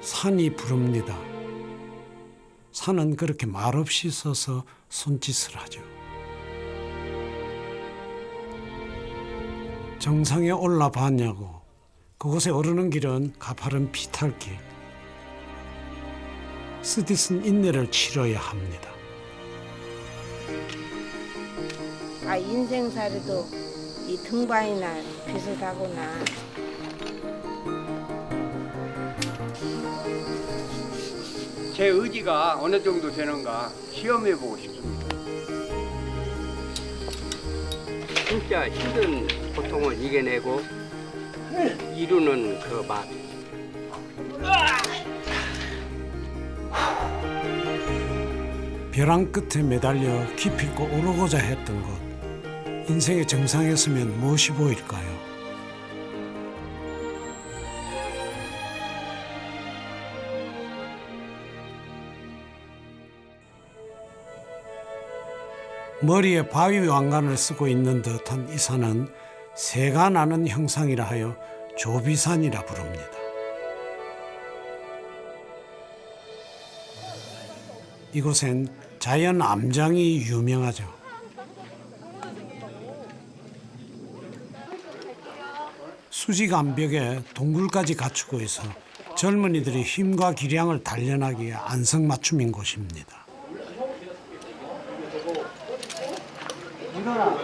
산이 부릅니다. 산은 그렇게 말없이 서서 손짓을 하죠. 정상에 올라봤냐고. 그곳에 오르는 길은 가파른 비탈길. 쓰디쓴 인내를 치러야 합니다. 인생살이도 이 등반이나 비슷하구나. 제 의지가 어느 정도 되는가 시험해보고 싶습니다. 진짜 힘든 고통을 이겨내고 이루는 그 맛. 벼랑 끝에 매달려 기필코 오르고자 했던 것. 인생의 정상에 서면 무엇이 보일까요? 머리에 바위 왕관을 쓰고 있는 듯한 이 산은 새가 나는 형상이라 하여 조비산이라 부릅니다. 이곳엔 자연 암장이 유명하죠. 수직 암벽에 동굴까지 갖추고 있어 젊은이들이 힘과 기량을 단련하기에 안성맞춤인 곳입니다. 이선아,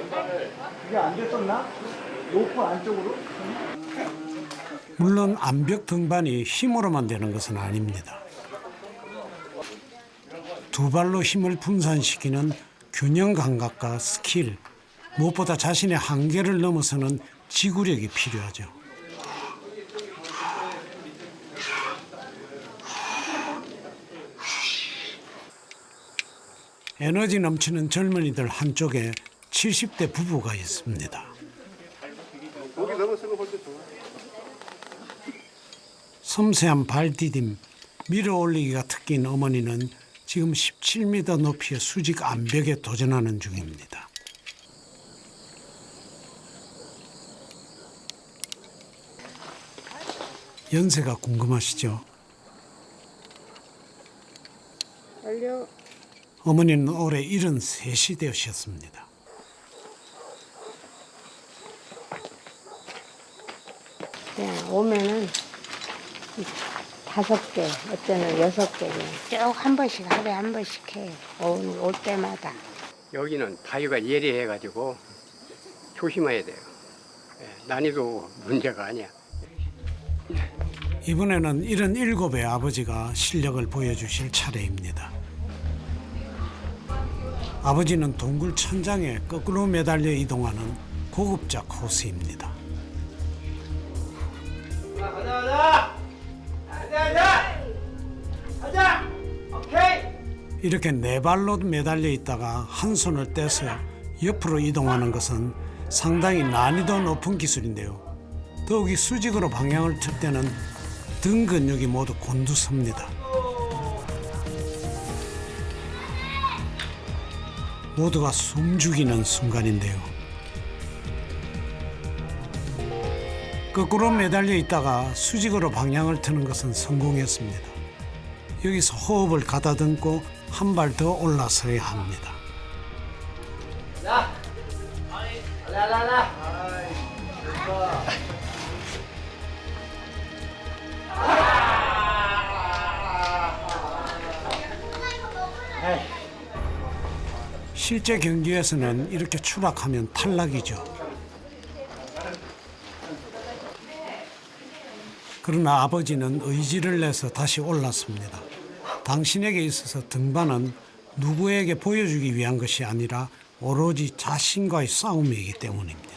그게 안 됐었나? 로프 안쪽으로? 물론 암벽 등반이 힘으로만 되는 것은 아닙니다. 두 발로 힘을 분산시키는 균형 감각과 스킬, 무엇보다 자신의 한계를 넘어서는 지구력이 필요하죠. 에너지 넘치는 젊은이들 한쪽에 70대 부부가 있습니다. 섬세한 발디딤, 밀어 올리기가 특기인 어머니는 지금 17m 높이의 수직 암벽에 도전하는 중입니다. 연세가 궁금하시죠? 빨려. 어머니는 올해 73이 되셨습니다. 그냥 오면은 5개, 어쩌면 6개 쭉 한 번씩 하루에 한 번씩 해. 올 때마다. 여기는 바위가 예리해가지고 조심해야 돼요. 난이도 문제가 아니야. 이번에는 77의 아버지가 실력을 보여주실 차례입니다. 아버지는 동굴 천장에 거꾸로 매달려 이동하는 고급자 코스입니다. 가자! 오케이! 이렇게 네 발로 매달려 있다가 한 손을 떼서 옆으로 이동하는 것은 상당히 난이도 높은 기술인데요. 더욱이 수직으로 방향을 틀 때는 등 근육이 모두 곤두섭니다. 모두가 숨죽이는 순간인데요. 거꾸로 매달려 있다가 수직으로 방향을 트는 것은 성공했습니다. 여기서 호흡을 가다듬고 한 발 더 올라서야 합니다. 실제 경기에서는 이렇게 추락하면 탈락이죠. 그러나 아버지는 의지를 내서 다시 올랐습니다. 당신에게 있어서 등반은 누구에게 보여주기 위한 것이 아니라 오로지 자신과의 싸움이기 때문입니다.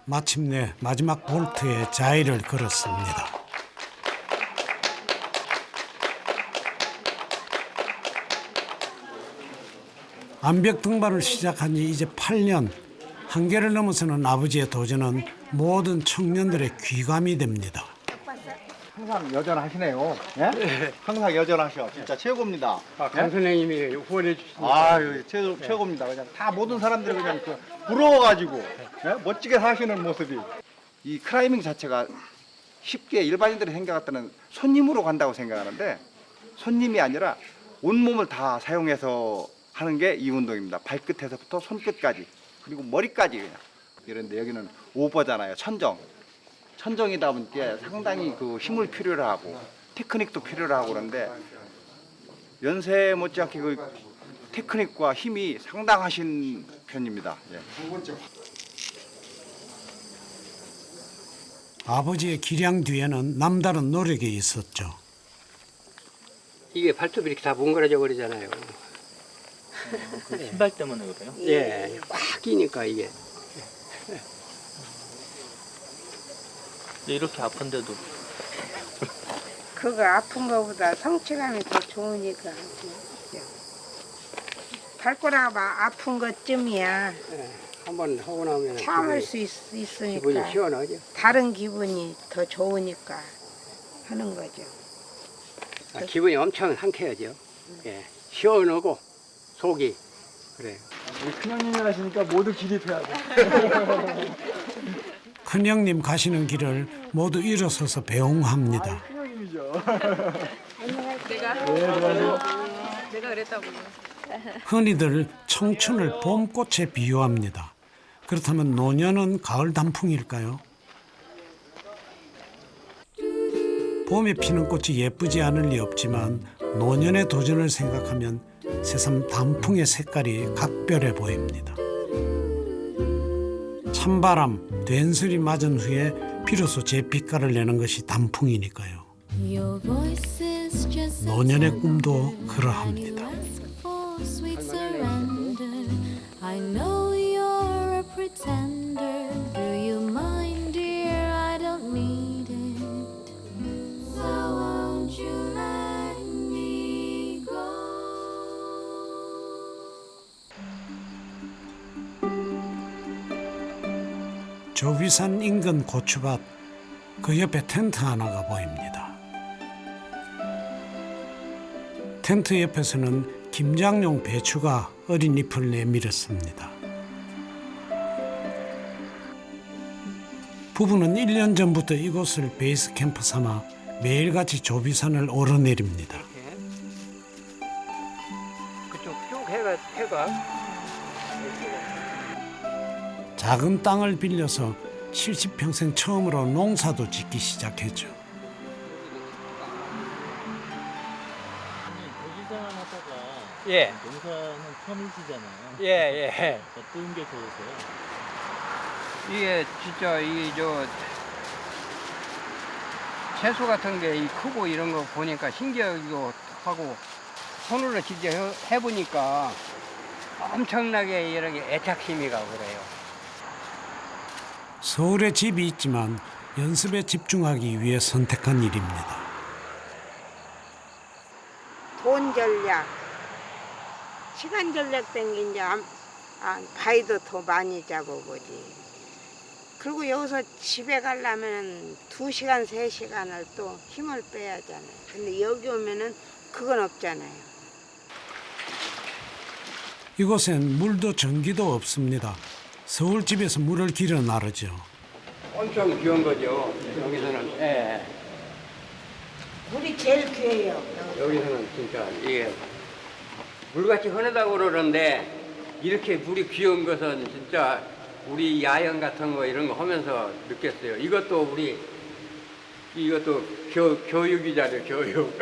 마침내 마지막 볼트에 자의를 걸었습니다. 암벽 등반을 시작한 지 이제 8년. 한계를 넘어서는 아버지의 도전은 모든 청년들의 귀감이 됩니다. 항상 여전하시네요. 예? 항상 여전하셔. 진짜 최고입니다. 강 선생님이 후원해 주시니까. 아유, 최고입니다. 그냥 다 모든 사람들이 그냥 그 부러워가지고 예? 멋지게 사시는 모습이. 이 클라이밍 자체가 쉽게 일반인들이 생각할 때는 손님으로 간다고 생각하는데 손님이 아니라 온몸을 다 사용해서 하는 게 이 운동입니다. 발끝에서부터 손끝까지 그리고 머리까지 그냥. 이런데 여기는 오버잖아요. 천정이다 보니까 상당히 그 힘을 필요로 하고 테크닉도 필요로 하고 그런데 연세 못지않게 그 테크닉과 힘이 상당하신 편입니다. 예. 아버지의 기량 뒤에는 남다른 노력이 있었죠. 이게 발톱이 이렇게 다 뭉그러져 버리잖아요. 그 신발 때문에 그래요? 예, 꽉 끼니까 이게. 근데 이렇게 아픈데도 그거 아픈 거보다 성취감이 더 좋으니까. 발가락 아픈 것쯤이야. 예, 한번 하고 나면 참을 수 있으니까. 기분이 시원하죠. 다른 기분이 더 좋으니까 하는 거죠. 기분이 엄청 상쾌하죠. 예, 시원하고 속이 그래요. 우리 큰형님이 하시니까 모두 기립해야 돼. 큰형님 가시는 길을 모두 일어서서 배웅합니다. 큰형님이죠. 내가 그랬다고. 흔히들 청춘을 봄꽃에 비유합니다. 그렇다면 노년은 가을 단풍일까요? 봄에 피는 꽃이 예쁘지 않을 리 없지만 노년의 도전을 생각하면 새삼 단풍의 색깔이 각별해 보입니다. 찬바람, 된슬이 맞은 후에 비로소 제 빛깔을 내는 것이 단풍이니까요. 노년의 꿈도 그러합니다. 조비산 인근 고추밭, 그 옆에 텐트 하나가 보입니다. 텐트 옆에서는 김장용 배추가 어린 잎을 내밀었습니다. 부부는 1년 전부터 이곳을 베이스 캠프 삼아 매일같이 조비산을 오르내립니다. 그쪽 쭉 해가 작은 땅을 빌려서 70평생 처음으로 농사도 짓기 시작했죠. 도지산 하다가 예. 농사는 처음이시잖아요. 예. 어떤 게 좋으세요? 이게 진짜 저 채소 같은 게 크고 이런 거 보니까 신기하기도 하고 손으로 직접 해보니까 엄청나게 이렇게 애착심이 가고 그래요. 서울에 집이 있지만 연습에 집중하기 위해 선택한 일입니다. 돈 전략, 시간 전략 땡긴 이제 바위도 더 많이 잡아보지. 그리고 여기서 집에 가려면 2시간, 3시간을 또 힘을 빼야 하잖아요. 근데 여기 오면은 그건 없잖아요. 이곳엔 물도 전기도 없습니다. 서울집에서 물을 길어 나르죠. 엄청 귀한 거죠. 여기서는. 예. 물이 제일 귀해요. 여기서는 진짜 이게 물같이 흔하다고 그러는데 이렇게 물이 귀한 것은 진짜 우리 야영 같은 거 이런 거 하면서 느꼈어요. 이것도 교육이잖아요. 교육.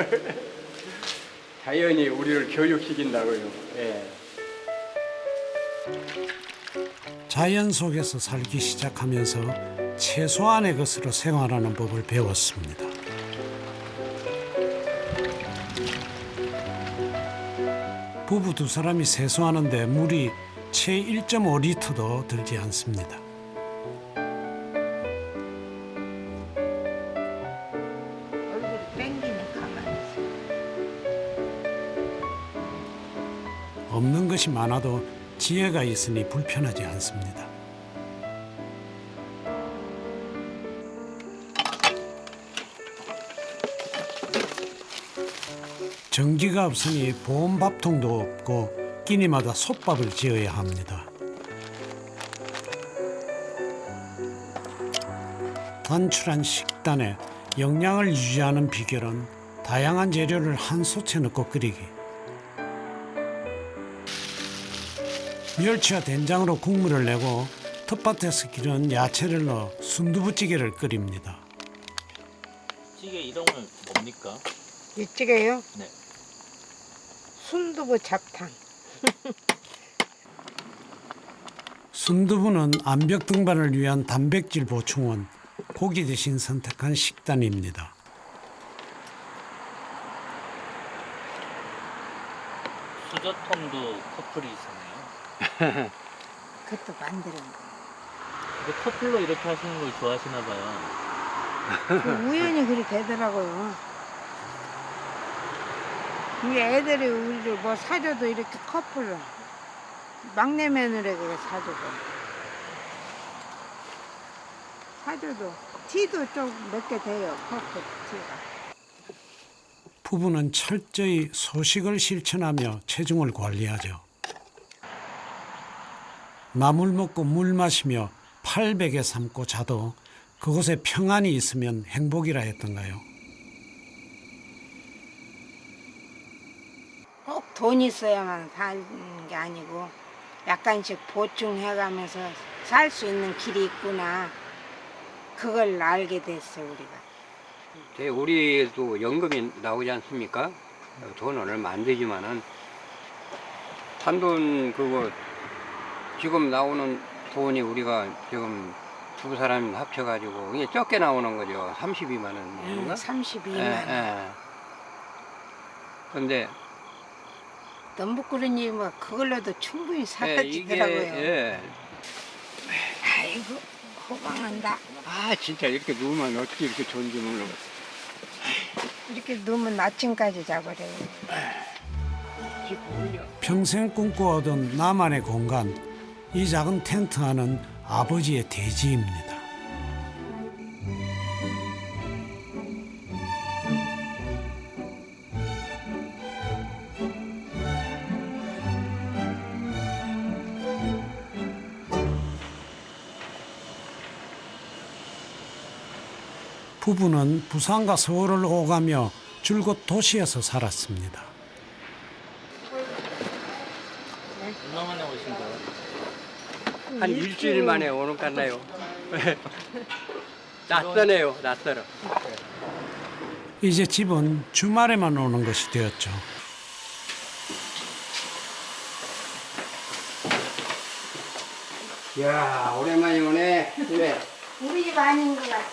자연이 우리를 교육시킨다고요. 예. 자연 속에서 살기 시작하면서 최소한의 것으로 생활하는 법을 배웠습니다. 부부 두 사람이 세수하는데 물이 채 1.5리터도 들지 않습니다. 얼굴이 땡기네, 가만히 있어. 없는 것이 많아도 지혜가 있으니 불편하지 않습니다. 전기가 없으니 보온밥통도 없고 끼니마다 솥밥을 지어야 합니다. 단출한 식단에 영양을 유지하는 비결은 다양한 재료를 한 솥에 넣고 끓이기. 멸치와 된장으로 국물을 내고 텃밭에서 기른 야채를 넣어 순두부찌개를 끓입니다. 찌개 이름은 뭡니까? 이 찌개요? 네. 순두부 잡탕. 순두부는 암벽 등반을 위한 단백질 보충원, 고기 대신 선택한 식단입니다. 수저통도 커플이 있었네요. 그것도 만드는 거. 근데 커플로 이렇게 하시는 걸 좋아하시나 봐요. 우연히 그렇게 되더라고요. 이게 애들이 우리를 뭐 사줘도 이렇게 커플로 막내 며느리에게 사줘도 티도 좀 몇 개 돼요. 커플 티가. 부부는 철저히 소식을 실천하며 체중을 관리하죠. 나물 먹고 물 마시며 800에 삶고 자도 그곳에 평안이 있으면 행복이라 했던가요. 꼭 돈 있어야만 사는 게 아니고 약간씩 보충해가면서 살 수 있는 길이 있구나. 그걸 알게 됐어요, 우리가. 우리도 연금이 나오지 않습니까? 돈은 얼마 안 되지만은 단돈 그거 지금 나오는 돈이 우리가 지금 두 사람 합쳐가지고 이게 적게 나오는 거죠. 32만 원인가? 32만 예, 원. 예. 근데 너무 그러니 뭐 그걸로도 충분히 이게 살아지더라고요. 예. 아이고 호강한다. 아 진짜 이렇게 누우면 어떻게 이렇게 좋은지 모르겠어. 이렇게 누우면 아침까지 자버려요. 평생 꿈꿔오던 나만의 공간, 이 작은 텐트 안은 아버지의 대지입니다. 부부는 부산과 서울을 오가며 줄곧 도시에서 살았습니다. 얼마 만에 오신 거예요? 한 일주일 만에 오는 것 같나요? 낯서네요, 낯설어. 이제 집은 주말에만 오는 것이 되었죠. 이야, 오랜만에 오네. 네. 우리 집 아닌 것 같아.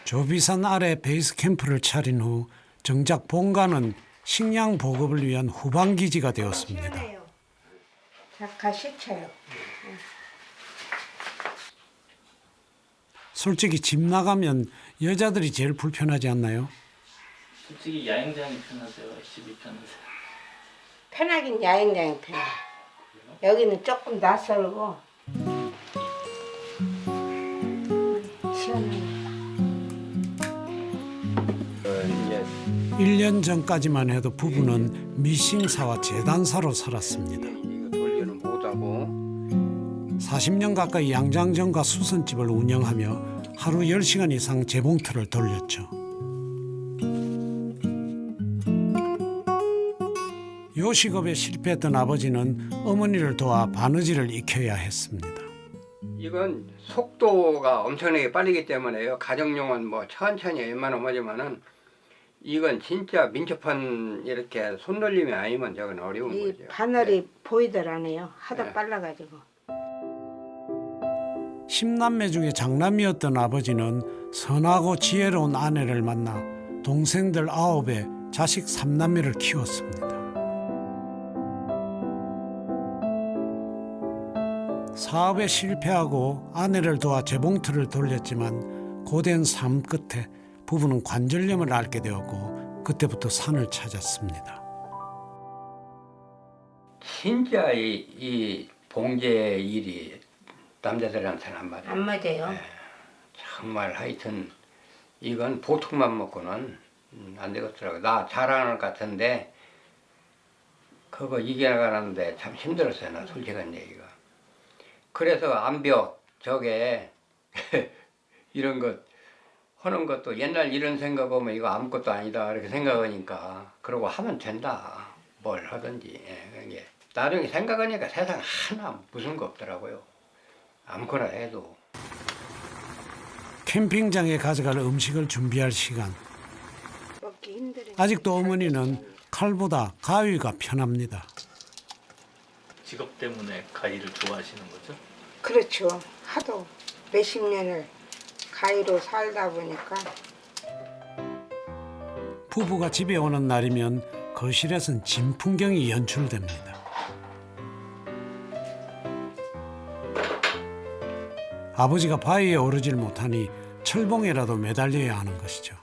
조비산 아래 베이스 캠프를 차린 후 정작 본가는 식량 보급을 위한 후방 기지가 되었습니다. 시원해요. 작가 시켜요. 솔직히 집 나가면 여자들이 제일 불편하지 않나요? 솔직히 야영장이 편하세요? 집이 편하세요? 편하긴 야영장이 편해. 여기는 조금 낯설고 시원해요. 이제 1년 전까지만 해도 부부는 미싱사와 재단사로 살았습니다. 이거 돌리는 못하고 40년 가까이 양장점과 수선집을 운영하며 하루 10시간 이상 재봉틀을 돌렸죠. 요식업에 실패했던 아버지는 어머니를 도와 바느질을 익혀야 했습니다. 이건 속도가 엄청나게 빠르기 때문에요. 가정용은 뭐 천천히 웬만하면 하지만은 이건 진짜 민첩한 이렇게 손놀림이 아니면 저건 어려운 이 거죠. 바늘이 보이더라네요. 하도 네. 빨라가지고. 10남매 중에 장남이었던 아버지는 선하고 지혜로운 아내를 만나 동생들 9에 자식 3남매를 키웠습니다. 사업에 실패하고 아내를 도와 재봉틀을 돌렸지만 고된 삶 끝에 부부는 관절염을 앓게 되었고 그때부터 산을 찾았습니다. 진짜 이 봉제 일이 남자들한테는 안 맞아요. 안 맞아요. 정말 하여튼 이건 보통만 먹고는 안 되겠더라고. 나 잘하는 것 같은데 그거 이겨나가는데 참 힘들었어요. 나 솔직한 얘기가. 그래서 암벽 저게 이런 것 하는 것도 옛날 이런 생각 하면 이거 아무것도 아니다 이렇게 생각하니까 그러고 하면 된다. 뭘 하든지. 이게 나중에 생각하니까 세상 하나 무슨 거 없더라고요. 아무거나 해도. 캠핑장에 가져갈 음식을 준비할 시간. 먹기 힘들으니까. 아직도 어머니는 칼보다 가위가 편합니다. 직업 때문에 가위를 좋아하시는 거죠? 그렇죠. 하도 몇십 년을 가위로 살다 보니까 부부가 집에 오는 날이면 거실에선 진풍경이 연출됩니다. 아버지가 바위에 오르질 못하니 철봉에라도 매달려야 하는 것이죠.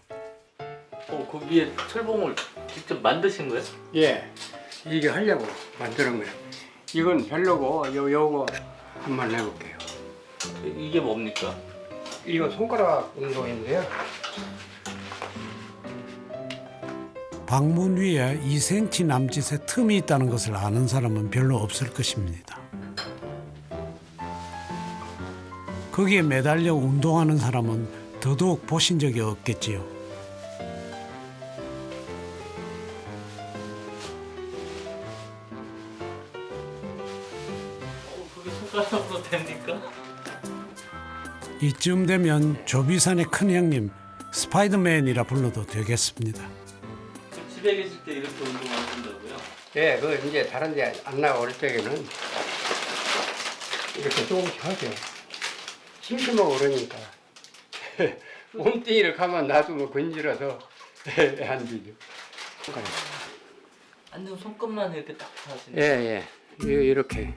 그 위에 철봉을 직접 만드신 거예요? 예, 이게 하려고 만드는 거예요. 이건 별로고 요거 한번 해볼게요. 이게 뭡니까? 이거 손가락 운동인데요. 방문 위에 2cm 남짓의 틈이 있다는 것을 아는 사람은 별로 없을 것입니다. 거기에 매달려 운동하는 사람은 더더욱 보신 적이 없겠지요. 그게 손가락으로 됩니까? 이쯤 되면 조비산의 큰 형님 스파이더맨이라 불러도 되겠습니다. 집에 계실 때 이렇게 운동하신다고요? 예, 그 이제 다른 데 안 나가 어릴 적에는 이렇게 조금씩 하죠. 심심하고 그러니까. 몸뚱이를 가만 놔두면 건질어서 안 되죠. 완전 손끝만 이렇게 딱 하시는 예, 예. 이렇게.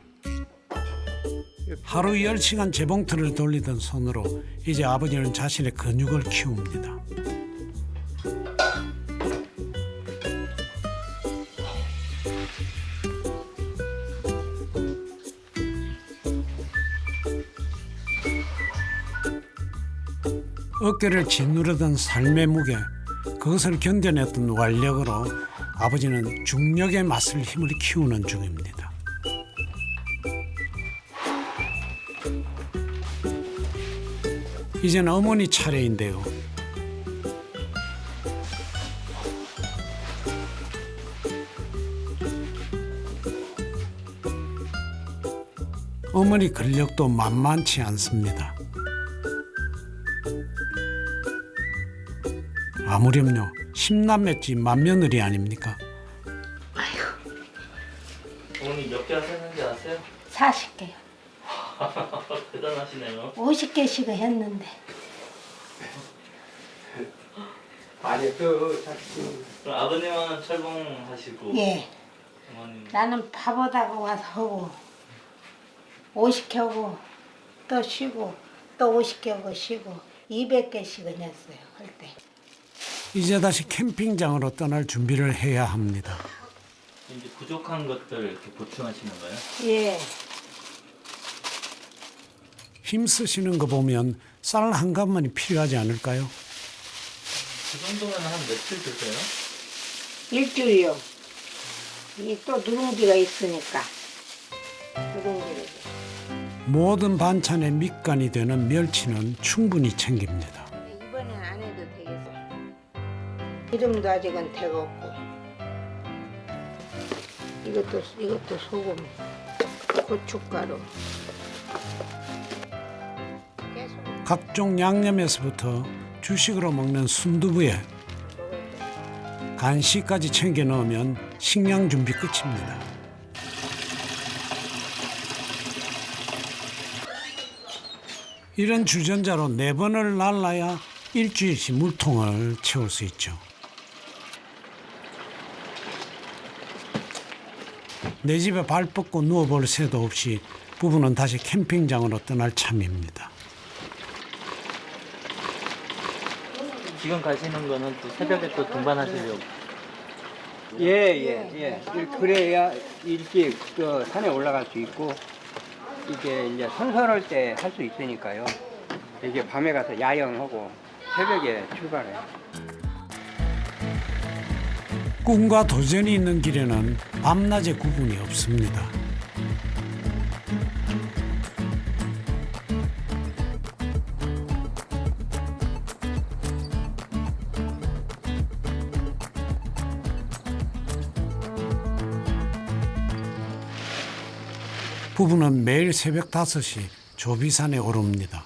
하루 10시간 재봉틀을 돌리던 손으로 이제 아버지는 자신의 근육을 키웁니다. 어깨를 짓누르던 삶의 무게, 그것을 견뎌냈던 완력으로 아버지는 중력의 맛을 힘을 키우는 중입니다. 이제는 어머니 차례인데요. 어머니 근력도 만만치 않습니다. 아무렴요 10남매집 맏며느리 아닙니까? 어머니 몇 개 하셨는지 아세요? 40개요. 대단하시네요. 50개씩을 했는데 아니, 자꾸. 그럼 아버님은 철봉 하시고 예. 어머님 나는 밥하다가 와서 하고 50개 하고 또 쉬고 또 50개 하고 쉬고 200개씩은 했어요 할 때. 이제 다시 캠핑장으로 떠날 준비를 해야 합니다. 이제 부족한 것들 이렇게 보충하시는 거예요? 예. 힘쓰시는 거 보면 쌀 한 갑만이 필요하지 않을까요? 그 정도면 한 며칠 드세요? 일주일이요. 이 또 누룽지가 있으니까 누룽지를. 모든 반찬의 밑간이 되는 멸치는 충분히 챙깁니다. 이번엔 안 해도 되겠어. 기름도 아직은 데웠고 이것도 소금, 고춧가루. 계속 각종 양념에서부터 주식으로 먹는 순두부에 간식까지 챙겨 넣으면 식량 준비 끝입니다. 이런 주전자로 4번을 날라야 일주일씩 물통을 채울 수 있죠. 내 집에 발 뻗고 누워볼 새도 없이 부부는 다시 캠핑장으로 떠날 참입니다. 지금 가시는 거는 또 새벽에 또 등반하시려고. 예. 그래야 일찍 그 산에 올라갈 수 있고, 이게 이제 선선할 때 할 수 있으니까요. 이게 밤에 가서 야영하고 새벽에 출발해요. 꿈과 도전이 있는 길에는 밤낮의 구분이 없습니다. 부부는 매일 새벽 5시 조비산에 오릅니다.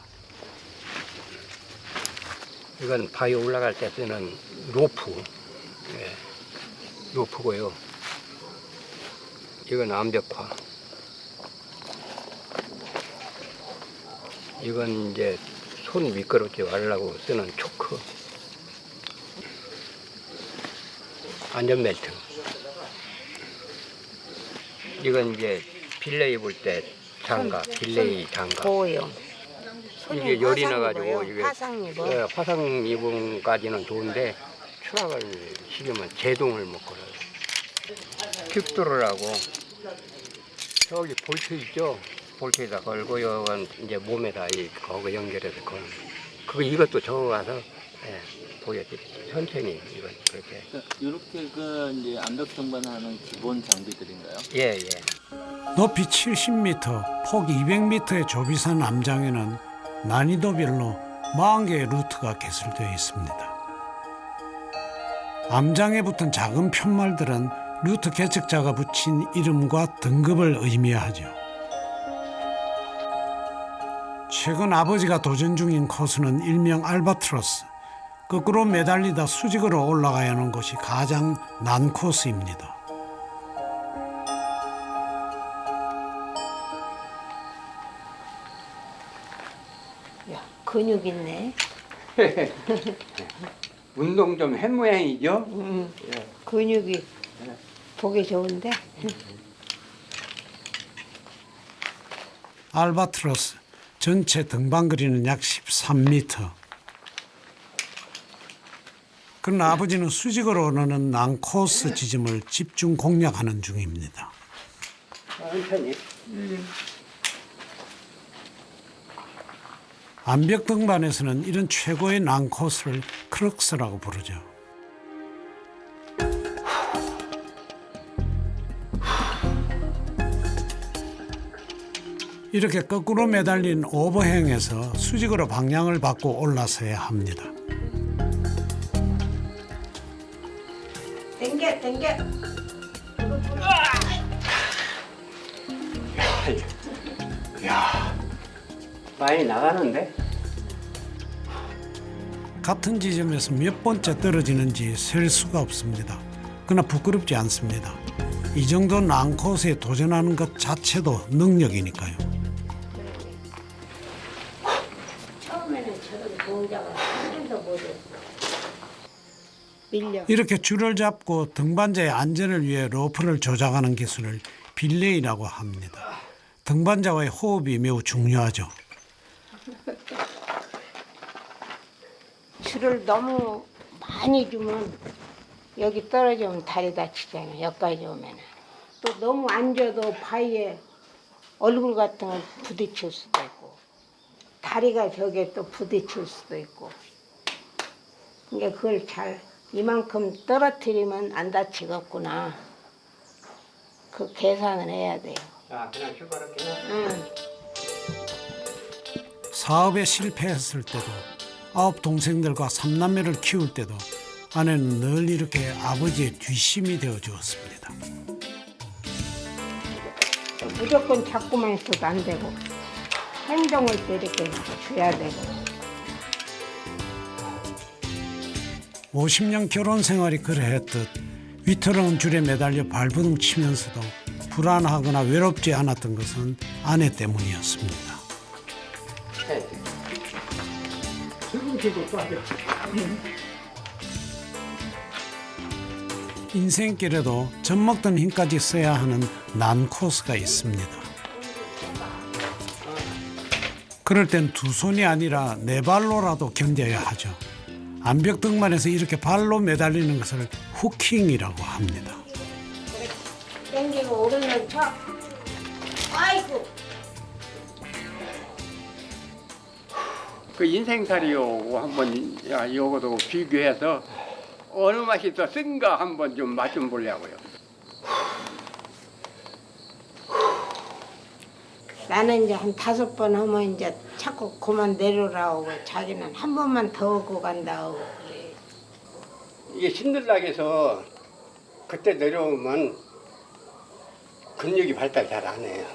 이건 바위 올라갈 때 쓰는 로프. 예, 로프고요. 이건 암벽화. 이건 이제 손 미끄럽지 말라고 쓰는 초크. 안전벨트. 이건 이제 빌레 입을 때 장갑, 빌레이 장갑. 보호용. 이게 열이 나가지고 이게 화상 입어. 예, 화상 입음까지는 좋은데 추락을 시키면 제동을 못 걸어요. 킥도르라고 저기 볼트 있죠? 볼트에다 걸고 이건 이제 몸에다 거기 연결해서 거는. 그거 이것도 적어가서 보여드릴게요. 천천히 이건 그렇게. 이렇게 이제 암벽 등반하는 기본 장비들인가요? 예. 높이 70m, 폭 200m의 조비산 암장에는 난이도별로 40개의 루트가 개설되어 있습니다. 암장에 붙은 작은 편말들은 루트 개척자가 붙인 이름과 등급을 의미하죠. 최근 아버지가 도전 중인 코스는 일명 알바트로스, 거꾸로 매달리다 수직으로 올라가야 하는 곳이 가장 난 코스입니다. 야, 근육 있네. 운동 좀 한 모양이죠? 근육이 보기 좋은데. 알바트로스 전체 등반 거리는 약 13m. 그러나 아버지는 수직으로 오르는 난코스 지점을 집중 공략하는 중입니다. 천천히. 암벽 등반에서는 이런 최고의 난코스를 크럭스라고 부르죠. 이렇게 거꾸로 매달린 오버행에서 수직으로 방향을 바꿔 올라서야 합니다. 당겨. 많이 나가는데? 같은 지점에서 몇 번째 떨어지는지 셀 수가 없습니다. 그러나 부끄럽지 않습니다. 이 정도 난코스에 도전하는 것 자체도 능력이니까요. 처음에는 저런 동작을 하나도 못했어. 밀려. 이렇게 줄을 잡고 등반자의 안전을 위해 로프를 조작하는 기술을 빌레이라고 합니다. 등반자와의 호흡이 매우 중요하죠. 줄을 너무 많이 주면 여기 떨어지면 다리 다치잖아. 여기까지 오면. 또 너무 안 줘도 바위에 얼굴 같은 걸 부딪힐 수도 있고 다리가 저기에 또 부딪힐 수도 있고. 그러니까 그걸 잘 이만큼 떨어뜨리면 안 다치겠구나. 그 계산을 해야 돼요. 자, 그냥 슈퍼렇게. 응. 사업에 실패했을 때도 9 동생들과 3남매를 키울 때도 아내는 늘 이렇게 아버지의 뒷심이 되어 주었습니다. 무조건 잡고만 있어도 안 되고 행동을 또 이렇게 줘야 되고. 50년 결혼 생활이 그러했듯 위태로운 줄에 매달려 발버둥 치면서도 불안하거나 외롭지 않았던 것은 아내 때문이었습니다. 인생길에도 젖먹던 힘까지 써야 하는 난코스가 있습니다. 그럴 땐 두 손이 아니라 네 발로라도 견뎌야 하죠. 암벽 등반에서 이렇게 발로 매달리는 것을 후킹이라고 합니다. 땡기고 오르는 척. 아이고. 그 인생살이요 한번 요거도 비교해서 어느 맛이 더 쓴가 한번 좀 맛 좀 보려고요. 나는 이제 한 5번 하면 이제 자꾸 그만 내려라고 자기는 한 번만 더 오고 간다고 그래. 이게 신들락에서 그때 내려오면 근육이 발달 잘 안 해요.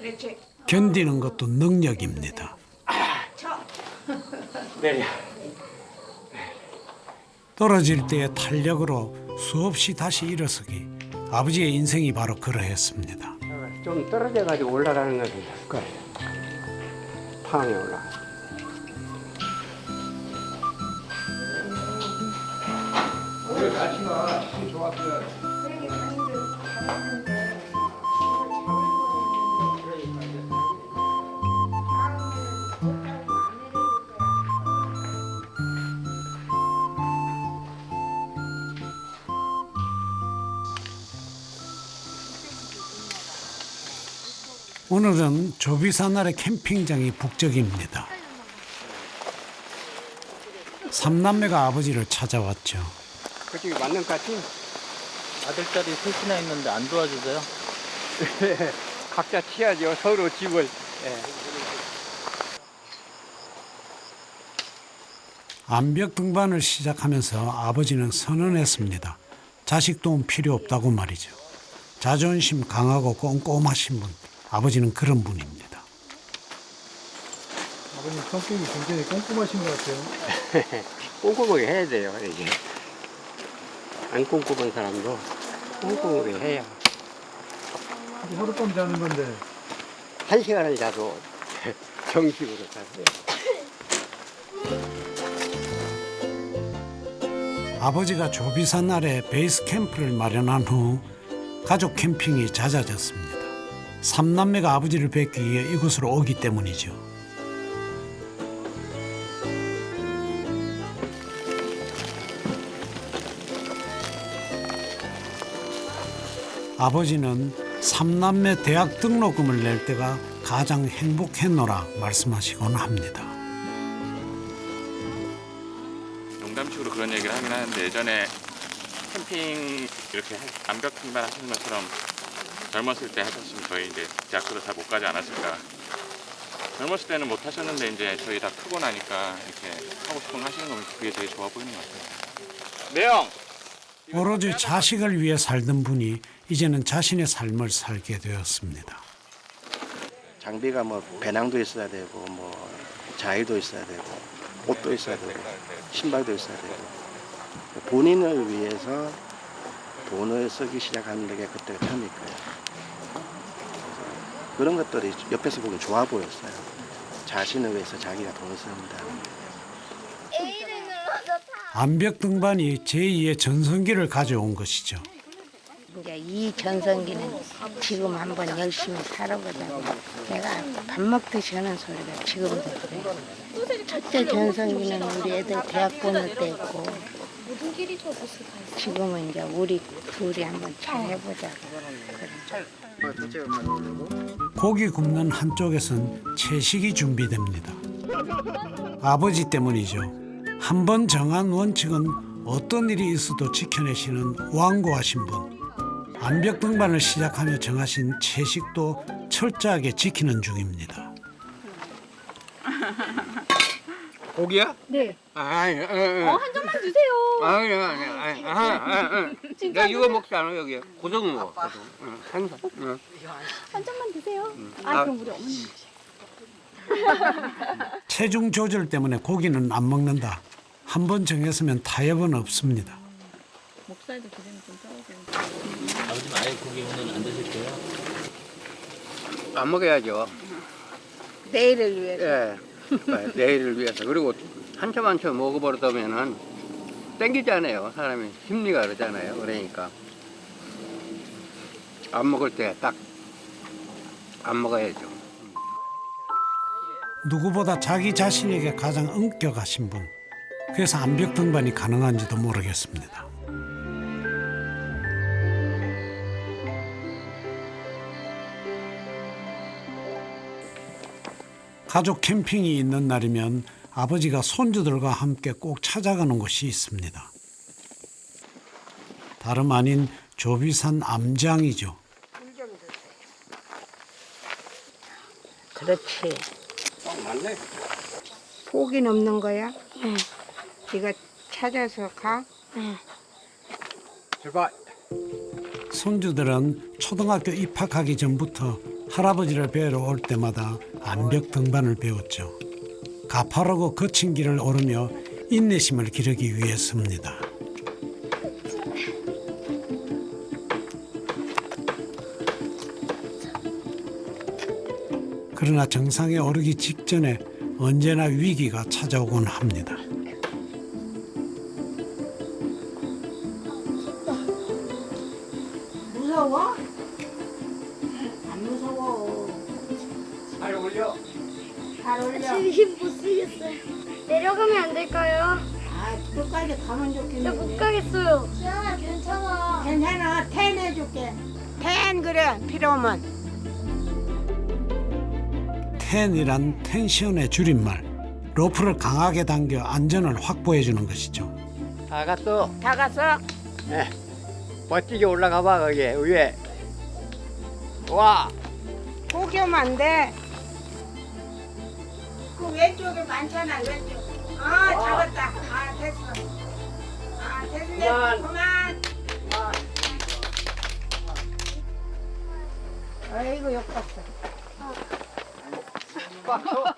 그렇지. 견디는 것도 능력입니다. 내려. 떨어질 때의 탄력으로 수없이 다시 일어서기. 아버지의 인생이 바로 그러했습니다. 좀 떨어져가지고 올라가는 건 괜찮을 거예요. 팡이 올라. 오늘 날씨가 참 좋았어요. 오늘은 조비산 아래 캠핑장이 북적입니다. 삼남매가 아버지를 찾아왔죠. 그쪽이 맞는 것 같지? 아들딸이 셋이나 있는데 안 도와주세요? 각자 치야죠. 서로 집을. 예. 암벽 등반을 시작하면서 아버지는 선언했습니다. 자식 도움 필요 없다고 말이죠. 자존심 강하고 꼼꼼하신 분, 아버지는 그런 분입니다. 아버님 성격이 굉장히 꼼꼼하신 것 같아요. 꼼꼼하게 해야 돼요. 이게 안 꼼꼼한 사람도 꼼꼼하게 해야. 이제 하룻밤 자는 건데 1시간을 자도 정식으로 자세요. 아버지가 조비산 아래 베이스 캠프를 마련한 후 가족 캠핑이 잦아졌습니다. 삼남매가 아버지를 뵙기 위해 이곳으로 오기 때문이죠. 아버지는 삼남매 대학 등록금을 낼 때가 가장 행복했노라 말씀하시곤 합니다. 농담식으로 그런 얘기를 하긴 하는데 예전에 캠핑 이렇게 암벽 등반 하시는 것처럼 젊었을 때 하셨으면 저희 이제 대학교도 잘 못 가지 않았을까. 젊었을 때는 못 하셨는데 이제 저희 다 크고 나니까 이렇게 하고 싶은 거 하시는 거면 그게 제일 좋아 보이는 것 같아요. 매형! 오로지 자식을 위해 살던 분이 이제는 자신의 삶을 살게 되었습니다. 장비가 뭐 배낭도 있어야 되고 뭐 자의도 있어야 되고 옷도 있어야 되고 신발도 있어야 되고 본인을 위해서 돈을 쓰기 시작하는 게 그때가 처음일 거예요. 그래서 그런 것들이 옆에서 보기 좋아 보였어요. 자신을 위해서 자기가 돈을 쓴다. 암벽 등반이 제2의 전성기를 가져온 것이죠. 이제 이 전성기는 지금 한번 열심히 살아보자고 내가 밥 먹듯이 하는 소리가 지금도 그래. 첫째 전성기는 우리 애들 대학 보낼 때고 지금은 이제 우리 둘이 한번 잘 해보자고 그래. 고기 굽는 한쪽에선 채식이 준비됩니다. 아버지 때문이죠. 한 번 정한 원칙은 어떤 일이 있어도 지켜내시는 완고하신 분. 암벽 등반을 시작하며 정하신 채식도 철저하게 지키는 중입니다. 고기야? 네. 한 한 점만 주세요. 내가 이거 먹지 않아 여기. 고등 먹어. 항상. 한 점만 드세요. 아, 그럼 우리 어머님. 체중 조절 때문에 고기는 안 먹는다. 한 번 정했으면 타협은 없습니다. 목살도 기름 좀 써야 아버님 아예 고기 오늘 안 드실 거예요? 안 먹어야죠. 내일을 위해서. 예. 내일을 위해서. 그리고 한참 한참 먹어버리면은 땡기잖아요. 사람이 심리가 그러잖아요. 그러니까 안 먹을 때 딱 안 먹어야죠. 누구보다 자기 자신에게 가장 엄격하신 분. 그래서 암벽 등반이 가능한지도 모르겠습니다. 가족 캠핑이 있는 날이면 아버지가 손주들과 함께 꼭 찾아가는 곳이 있습니다. 다름 아닌 조비산 암장이죠. 그렇지. 맞네. 포기는 없는 거야? 응. 네가 찾아서 가? 제발. 손주들은 초등학교 입학하기 전부터 할아버지를 뵈러 올 때마다 암벽 등반을 배웠죠. 가파르고 거친 길을 오르며 인내심을 기르기 위해서입니다. 그러나 정상에 오르기 직전에 언제나 위기가 찾아오곤 합니다. 무서워? 안 무서워. 잘 올려. 잘 올려. 힘못 쓰겠어요. 내려가면 안 될까요? 아, 끝까지 가면 나 좋겠는데. 못 가겠어요. 지안아 괜찮아. 괜찮아. 텐 해줄게. 텐 그래. 필요하면. 텐이란 텐션의 줄임말. 로프를 강하게 당겨 안전을 확보해 주는 것이죠. 다 갔어. 다 갔어? 멋지게 올라가 봐 거기 위에. 와. 포기하면 안 돼. 그 왼쪽에 많잖아. 왼쪽. 아, 잡았다. 아, 됐어. 아, 됐네. 그만. 그만. 아이고, 욕봤어.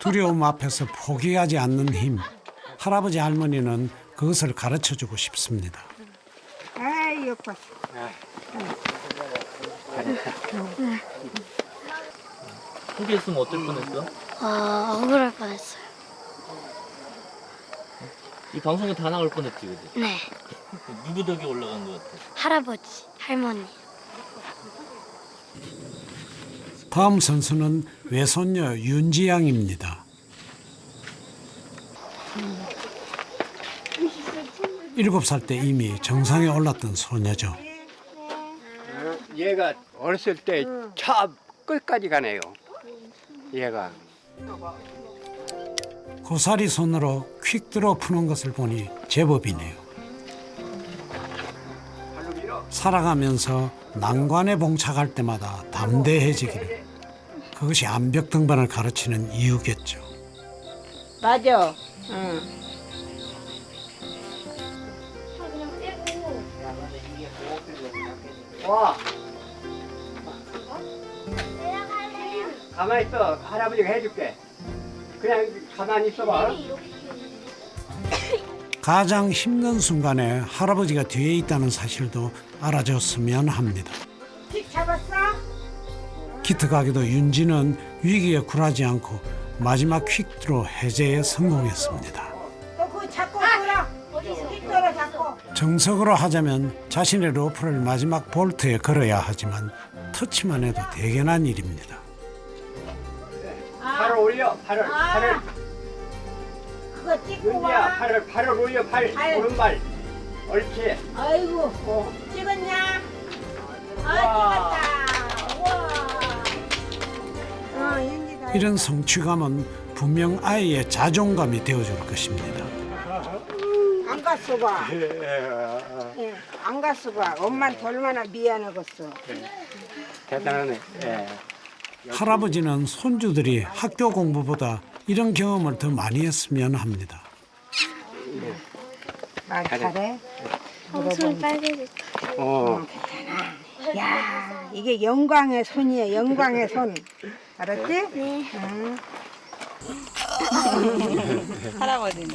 두려움 앞에서 포기하지 않는 힘. 할아버지 할머니는 그것을 가르쳐주고 싶습니다. 아이, 욕봤어. 포기했으면 어쩔 뻔했어? 억울할 뻔했어요. 이 방송에 다 나올 뻔했지, 그지? 네. 누구 덕에 올라간 것 같아? 할아버지, 할머니. 다음 선수는 외손녀 윤지양입니다. 7살 때 이미 정상에 올랐던 소녀죠. 얘가 어렸을 때 차 끝까지 가네요. 얘가. 고사리 손으로 퀵드로 푸는 것을 보니 제법이네요. 살아가면서 난관에 봉착할 때마다 담대해지기를. 그것이 암벽 등반을 가르치는 이유겠죠. 맞아. 응. 그냥 빼고. 와. 가만히 있어. 할아버지가 해줄게. 그냥 가만히 있어봐. 가장 힘든 순간에 할아버지가 뒤에 있다는 사실도 알아줬으면 합니다. 픽 잡았어? 기특하게도 윤지는 위기에 굴하지 않고 마지막 퀵드로 해제에 성공했습니다. 너 그거 잡고 들어. 픽도로 잡고. 정석으로 하자면 자신의 로프를 마지막 볼트에 걸어야 하지만 터치만 해도 대견한 일입니다. 팔을 올려. 팔을. 그거 찍고 윤지야, 와. 팔을 올려. 팔. 오른발. 옳지. 아이고. 찍었냐? 와. 찍었다. 우와. 윤지다. 이런 성취감은 분명 아이의 자존감이 되어줄 것입니다. 안 갔어 봐. 예, 안 갔어 봐. 엄마한테 얼마나 미안하겠어. 대단하네. 예. 할아버지는 손주들이 학교 공부보다 이런 경험을 더 많이 했으면 합니다. 말 잘해. 손 빨개졌다. 야, 이게 영광의 손이야. 영광의 손. 알았지? 네. 응. 할아버지는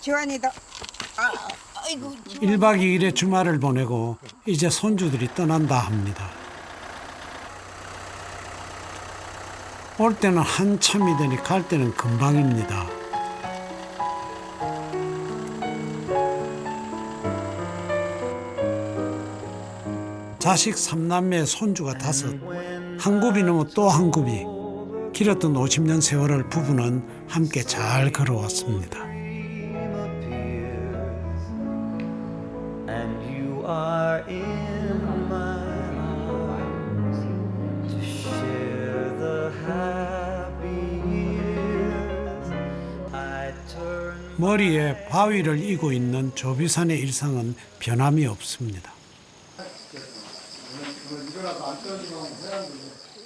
지환이도. 1박 2일의 주말을 보내고 이제 손주들이 떠난다 합니다. 올 때는 한참이더니 갈 때는 금방입니다. 자식 3남매 손주가 5, 한 굽이 넘어 또 한 굽이. 길었던 50년 세월을 부부는 함께 잘 걸어왔습니다. And you are in my arms to share the happy years I turn 머리에 바위를 이고 있는 조비산의 일상은 변함이 없습니다.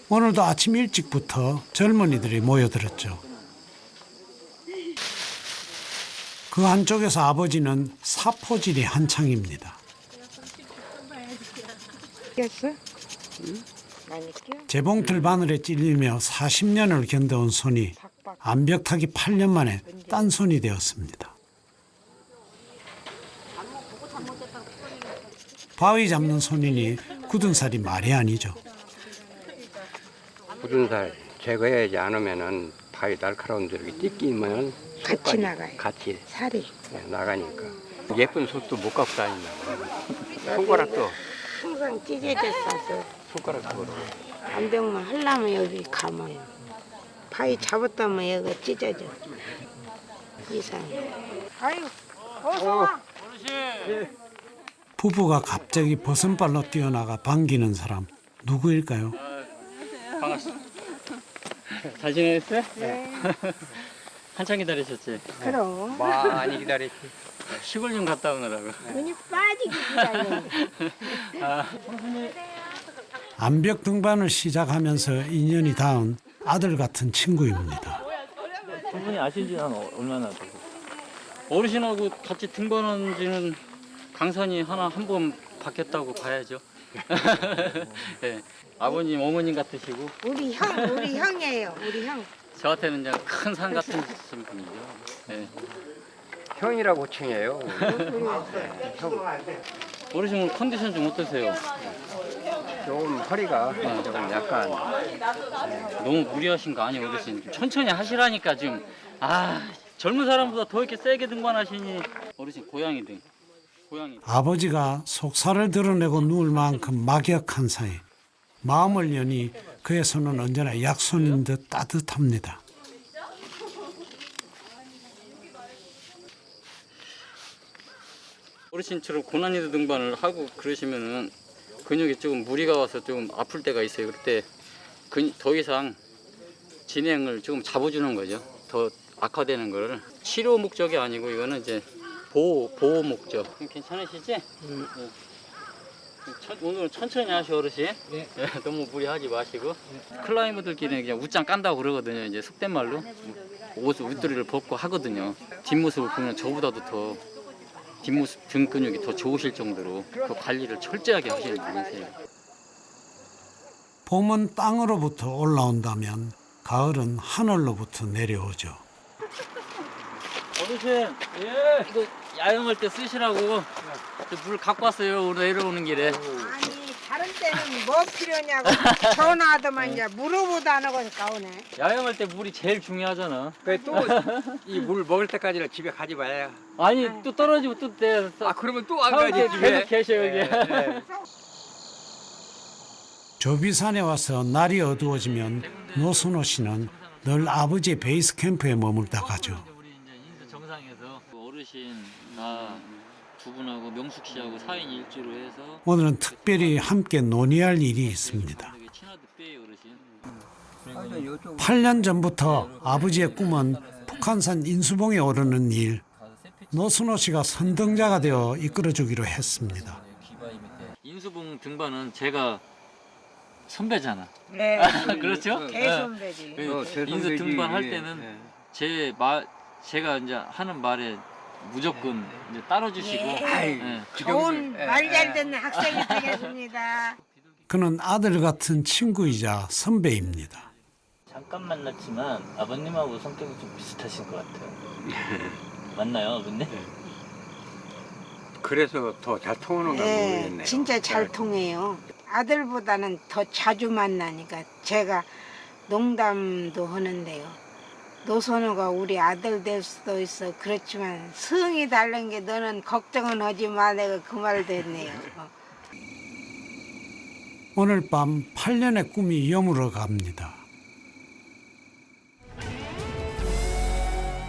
오늘도 아침 일찍부터 젊은이들이 모여들었죠. 그 한쪽에서 아버지는 사포질이 한창입니다. 꼈어? 응? 많이 껴? 재봉틀 바늘에 찔리며 40년을 견뎌온 손이 암벽타기 8년 만에 딴손이 되었습니다. 바위 잡는 손이니 굳은 살이 말이 아니죠. 굳은 살 제거하지 않으면은 바위 날카로운 데를 찢기면 같이 속까지 나가요. 같이 살이. 나가니까 예쁜 솥도 못 갖고 다닌다. 손가락도 항상 찢어졌어서 손가락도 안병만 하려면 여기 감아요. 바위 잡았다면 여기가 찢어져. 이상해. 아유, 어서 와. 부부가 갑자기 버선발로 뛰어나가 반기는 사람 누구일까요? 반갑습니다. 잘 지내셨어요? 네. 한참 기다리셨지? 그럼. 많이 기다렸지. 시골 좀 갔다 오느라고. 눈이 빠지게 기다려. 암벽 등반을 시작하면서 인연이 닿은 아들 같은 친구입니다. 두 분이 아신 지는 얼마나 되고? 어르신하고 같이 등반한 지는 강산이 한 번 바뀌었다고 봐야죠. 네. 아버님, 어머님 같으시고 우리 형이에요. 우리 형. 저한테는 그냥 큰 산 같은 분이죠. 네. 형이라고 칭해요. 어르신 오늘 컨디션 좀 어떠세요? 조금 허리가 조금 약간 너무 무리하신 거 아니에요, 어르신? 좀 천천히 하시라니까 지금. 젊은 사람보다 더 이렇게 세게 등반하시니. 어르신 고양이 등. 고양이. 아버지가 속살을 드러내고 누울 만큼 막역한 사이 마음을 여니 그의 손은 언제나 약손인 듯 따뜻합니다. 어르신처럼 고난이도 등반을 하고 그러시면은 근육에 조금 무리가 와서 좀 아플 때가 있어요. 그때 더 이상 진행을 조금 잡아주는 거죠. 더 악화되는 거를 치료 목적이 아니고 이거는 이제 보호 목적. 괜찮으시지? 네. 오늘은 천천히 하셔 어르신. 네. 너무 무리하지 마시고. 클라이머들끼리는 그냥 웃장 깐다고 그러거든요. 이제 속된 말로 옷 윗도리를 벗고 하거든요. 뒷모습을 보면 저보다도 더 뒷모습 등 근육이 더 좋으실 정도로 그 관리를 철저하게 하시는 분이세요. 봄은 땅으로부터 올라온다면 가을은 하늘로부터 내려오죠. 어르신, 이거 야영할 때 쓰시라고 물 갖고 왔어요. 오늘 내려오는 길에. 아니 다른 때는 뭐 필요냐고 전화하더만 이제 물어보도 안 하고 가오네. 야영할 때 물이 제일 중요하잖아. 또 이 물 먹을 때까지는 집에 가지 마야. 아니 또 떨어지고 또 돼. 그러면 또 안 가지 계속 집에. 계셔 여기. 조비산에 와서 날이 어두워지면 노순호 씨는 늘 아버지의 베이스 캠프에 머물다 가죠. 우리 이제 인도 정상에서 어르신 나 두 분하고 명숙 씨하고 4인 일주로 해서 오늘은 특별히 함께 논의할 일이 있습니다. 친하도 빼요 어르신. 8년 전부터 아버지의 꿈은 북한산 인수봉에 오르는 일, 노순호 씨가 선등자가 되어 이끌어주기로 했습니다. 인수봉 등반은 제가 선배잖아. 네. 그렇죠? 대선배지. 인수 등반 할 때는 제가 이제 하는 말에 무조건 이제 따라주시고. 좋은 말 잘 듣는 학생이 되겠습니다. 그는 아들 같은 친구이자 선배입니다. 잠깐 만났지만 아버님하고 성격이 좀 비슷하신 것 같아요. 맞나요, 아버님? 그래서 더 잘 통하는가 모르겠네요. 진짜 잘 통해요. 아들보다는 더 자주 만나니까 제가 농담도 하는데요. 노선우가 우리 아들 될 수도 있어. 그렇지만 성이 다른 게 너는 걱정은 하지 마. 내가 그 말도 했네요. 오늘 밤 8년의 꿈이 여물어 갑니다.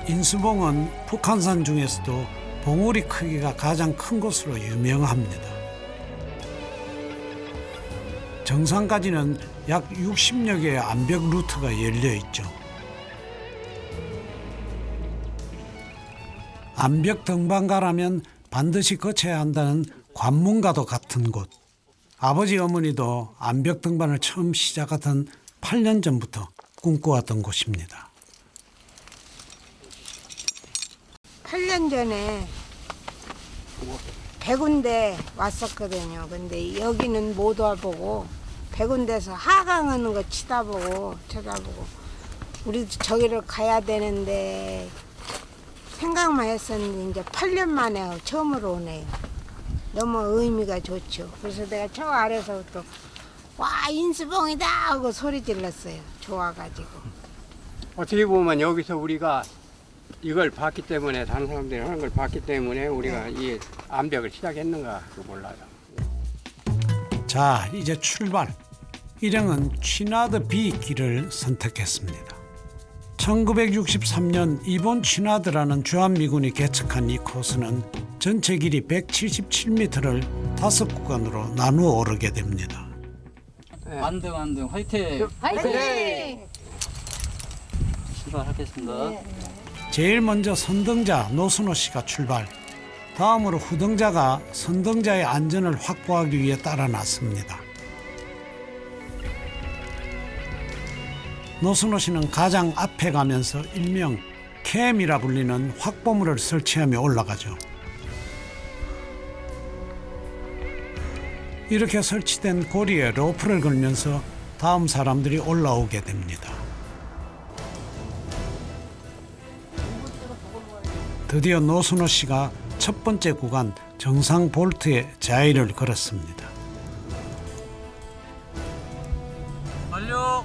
인수봉은 북한산 중에서도 봉우리 크기가 가장 큰 곳으로 유명합니다. 정상까지는 약 60여 개의 암벽 루트가 열려 있죠. 암벽 등반가라면 반드시 거쳐야 한다는 관문과도 같은 곳. 아버지 어머니도 암벽 등반을 처음 시작하던 8년 전부터 꿈꿔왔던 곳입니다. 8년 전에 100군데 왔었거든요. 근데 여기는 못 와보고 100군데서 하강하는 거 쳐다보고 우리도 저기를 가야 되는데 생각만 했었는데 이제 8년 만에 처음으로 오네요. 너무 의미가 좋죠. 그래서 내가 저 아래서부터 와 인수봉이다 하고 소리 질렀어요. 좋아가지고. 어떻게 보면 여기서 우리가 이걸 봤기 때문에 다른 사람들이 하는 걸 봤기 때문에 우리가 이 암벽을 시작했는가 몰라요. 자, 이제 출발. 일행은 취나드 B 길을 선택했습니다. 1963년 일본 취나드라는 주한미군이 개척한 이 코스는 전체 길이 177m를 5구간으로 나누어 오르게 됩니다. 만등 화이팅! 화이팅! 출발하겠습니다. 제일 먼저 선등자 노순호 씨가 출발. 다음으로 후등자가 선등자의 안전을 확보하기 위해 따라 나섭니다. 노순호 씨는 가장 앞에 가면서 일명 캠이라 불리는 확보물을 설치하며 올라가죠. 이렇게 설치된 고리에 로프를 걸면서 다음 사람들이 올라오게 됩니다. 드디어 노순호 씨가 첫 번째 구간 정상 볼트에 자의를 걸었습니다. 완료!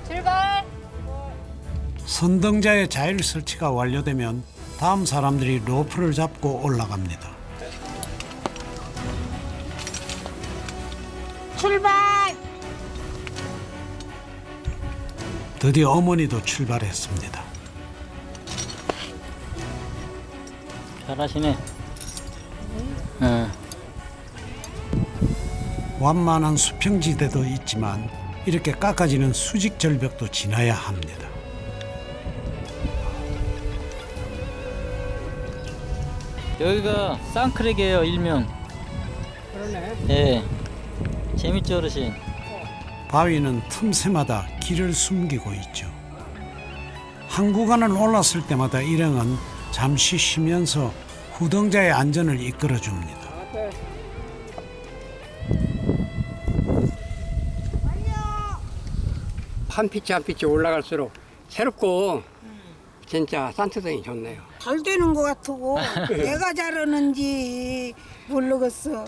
출발! 선등자의 자일 설치가 완료되면 다음 사람들이 로프를 잡고 올라갑니다. 출발! 드디어 어머니도 출발했습니다. 잘하시네. 완만한 수평지대도 있지만 이렇게 깎아지는 수직 절벽도 지나야 합니다. 여기가 쌍크랙이에요, 일명. 그러네. 예. 재밌죠, 어르신? 바위는 틈새마다 길을 숨기고 있죠. 한 구간을 올랐을 때마다 일행은 잠시 쉬면서 후등자의 안전을 이끌어줍니다. 한 피치 한 피치 올라갈수록 새롭고 진짜 산트성이 좋네요. 잘 되는 것 같고 내가 잘하는지 모르겠어.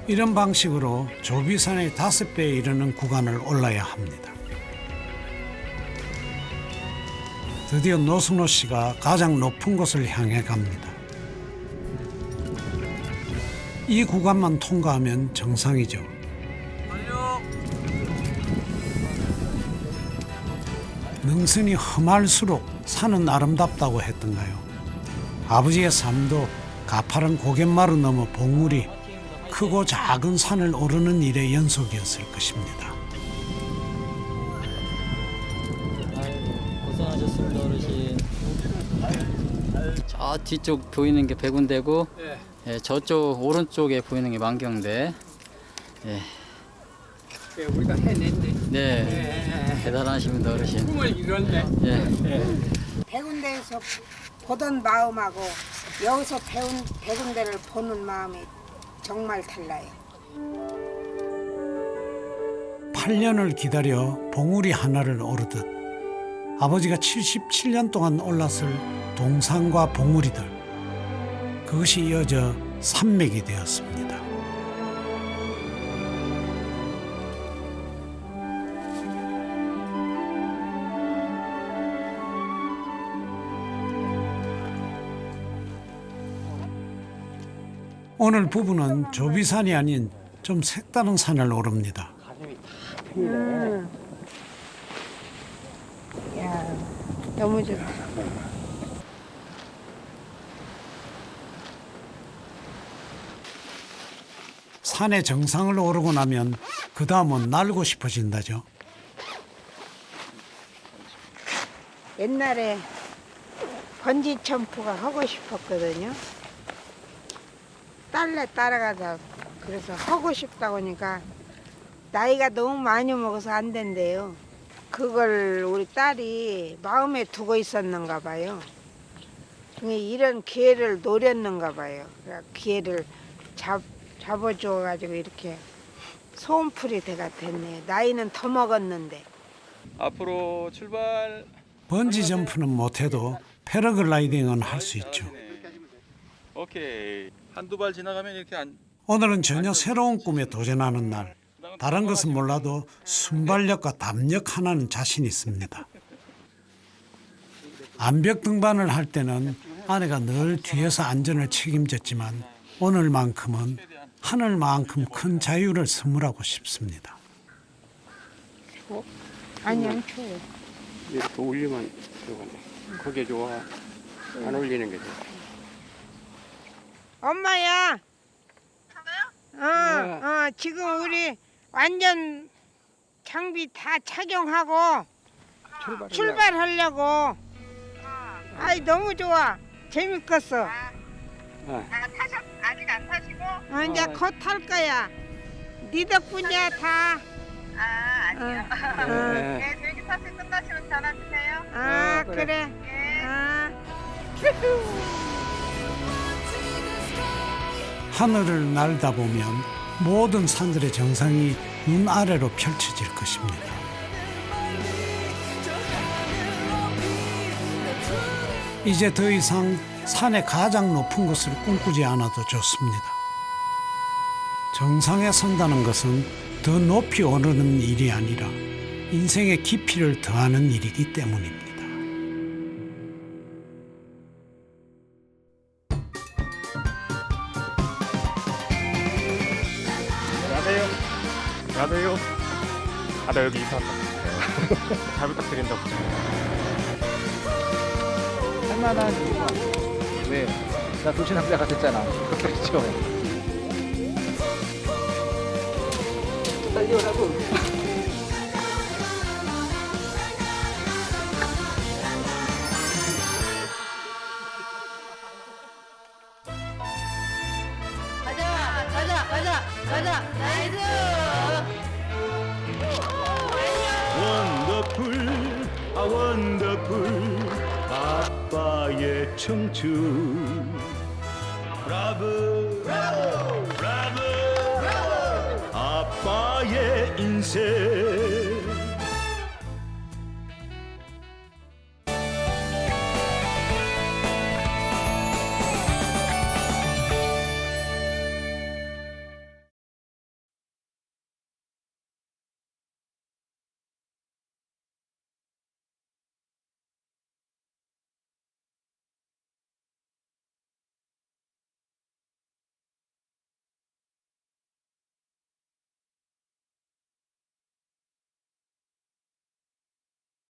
이런 방식으로 조비산의 5배에 이르는 구간을 올라야 합니다. 드디어 노순호 씨가 가장 높은 곳을 향해 갑니다. 이 구간만 통과하면 정상이죠. 능선이 험할수록 산은 아름답다고 했던가요? 아버지의 삶도 가파른 고갯마루 넘어 봉우리, 크고 작은 산을 오르는 일의 연속이었을 것입니다. 고생하셨습니다, 어르신. 저 뒤쪽 보이는 게 백운대고, 예, 저쪽 오른쪽에 보이는 게 만경대. 예. 우리가 해냈네. 네, 대단하십니다, 어르신. 꿈을 이뤘네. 예. 백운대에서 보던 마음하고 여기서 백운대를 보는 마음이 정말 달라요. 8년을 기다려 봉우리 하나를 오르듯 아버지가 77년 동안 올랐을 동산과 봉우리들, 그것이 이어져 산맥이 되었습니다. 오늘 부부는 조비산이 아닌 좀 색다른 산을 오릅니다. 야, 너무 좋다. 산의 정상을 오르고 나면 그 다음은 날고 싶어진다죠. 옛날에 번지 점프가 하고 싶었거든요. 딸내 따라가다 그래서 하고 싶다고 하니까 나이가 너무 많이 먹어서 안 된대요. 그걸 우리 딸이 마음에 두고 있었는가 봐요. 이런 기회를 노렸는가 봐요. 기회를 잡아줘가지고 이렇게 소원풀이 대가 됐네요. 나이는 더 먹었는데. 앞으로 출발. 번지 점프는 못해도 패러글라이딩은 할 수 있죠. 오케이. 한두 발 지나가면 이렇게 안. 오늘은 전혀 새로운 꿈에 도전하는 날. 다른 것은 몰라도 순발력과 담력 하나는 자신 있습니다. 암벽 등반을 할 때는 아내가 늘 뒤에서 안전을 책임졌지만 오늘만큼은 하늘만큼 큰 자유를 선물하고 싶습니다. 아니 안 추워요. 이렇게 올리면 들어가네. 그게 좋아. 안 올리는 게 좋아. 엄마야. 지금 우리 완전 장비 다 착용하고 출발하려고. 아이 너무 좋아. 재밌겠어. 아직 안 타시고? 이제 곧 탈 거야. 네 덕분이야 다. 아니요. 네, 비행기 타실 끝나시면 전화 주세요. 그래. 하늘을 날다 보면 모든 산들의 정상이 눈 아래로 펼쳐질 것입니다. 이제 더 이상 산의 가장 높은 곳을 꿈꾸지 않아도 좋습니다. 정상에 선다는 것은 더 높이 오르는 일이 아니라 인생의 깊이를 더하는 일이기 때문입니다. 안녕하세요. 나 여기 이사 왔다. 잘 부탁드린다고. 할만한 이유가 왜? 나 도시 남자가 됐잖아. 그렇죠. 원더풀 원더풀 아빠의 청춘 브라보 브라보 아빠의 인생